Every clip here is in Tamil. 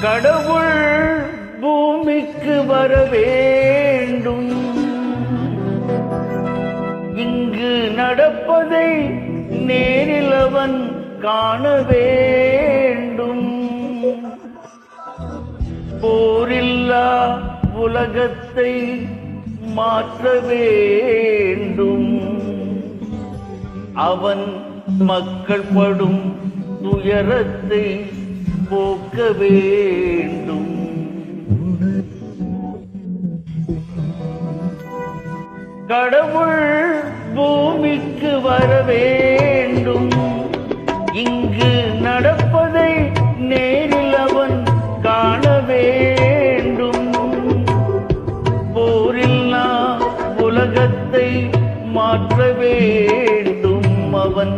கடவுள் பூமிக்கு வர வேண்டும். இங்கு நடப்பதை நேரில் அவன் காண வேண்டும். போரில்லா உலகத்தை மாற்ற வேண்டும். அவன் மக்கள் படும் துயரத்தை போக்க வேண்டும். கடவுள் பூமிக்கு வர வேண்டும். இங்கு நடப்பதை நேரில் அவன் காண வேண்டும். போரில்லா உலகத்தை மாற்ற வேண்டும். அவன்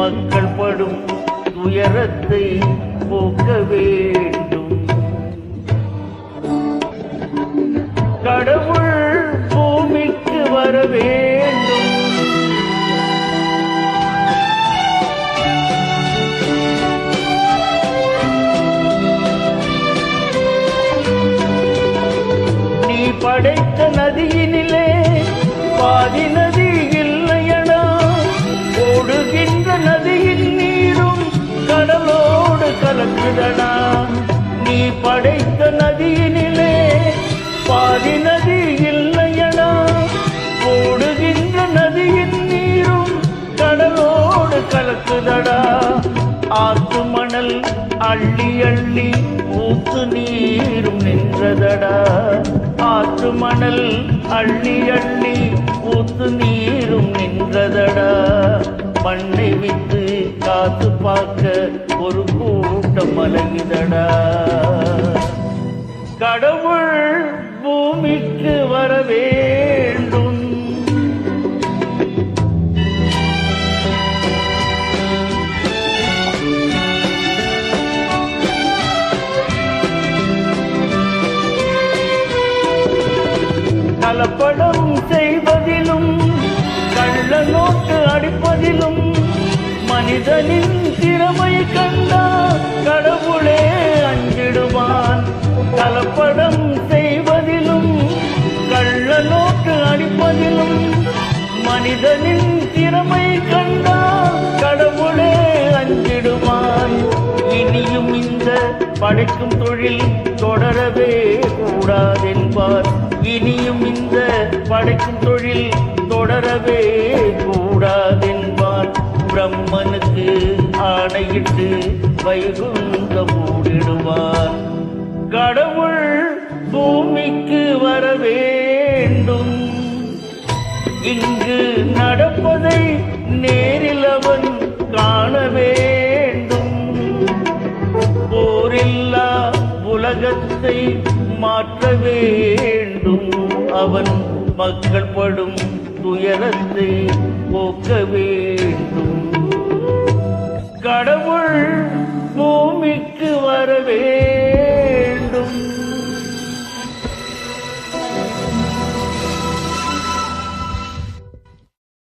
மக்கள் படும் துயரத்தை போக்க வேண்டும். கடவுள் பூமிக்கு வர வேண்டும். நீ படைத்த நதியினிலே பாதி நதி இல்லையடா. ஓடுகின்ற நதியின் நீரும் கடலோடு கலக்குதடா. நீ படைத்த நதியினிலே பாதி நதி இல்லையடா. ஓடுகின்ற நதியின் நீரும் கடலோடு கலக்குதடா. ஆத்து மணல் அள்ளி அள்ளி ஊத்து நீரும் நின்றதடா. ஆத்து மணல் அள்ளி அள்ளி ஊத்து நீரும் நின்றதடா. மண்ணை விட்டு காத்து பார்க்க ஒரு கூட்டம் அலையுதடா. கடவுள் பூமிக்கு வர வேண்டும். கலப்படம் செய்வதிலும் கள்ள நோட்டு அடிப்பதிலும் மனிதனின் திறமை கண்டால் கடவுளே அஞ்சிடுவான். கலப்படம் செய்வதிலும் கள்ள நோட்டு அடிப்பதிலும் மனிதனின் திறமை கண்டால் கடவுளே அஞ்சிடுவான். இனியும் இந்த படைக்கும் தொழில் தொடரவே கூடாதென்பார். இனியும் இந்த படைக்கும் தொழில் தொடரவே கூடாதென்பார். பிரம்மனுக்கு ஆணையிட்டு வைகுந்த மூடிடுவார். கடவுள் பூமிக்கு வர வேண்டும். இங்கு நடப்பதை நேரில் அவன் காண வேண்டும். போரில்லா உலகத்தை மாற்ற வேண்டும். அவன் மக்கள் படும் துயரத்தை போக்க வேண்டும்.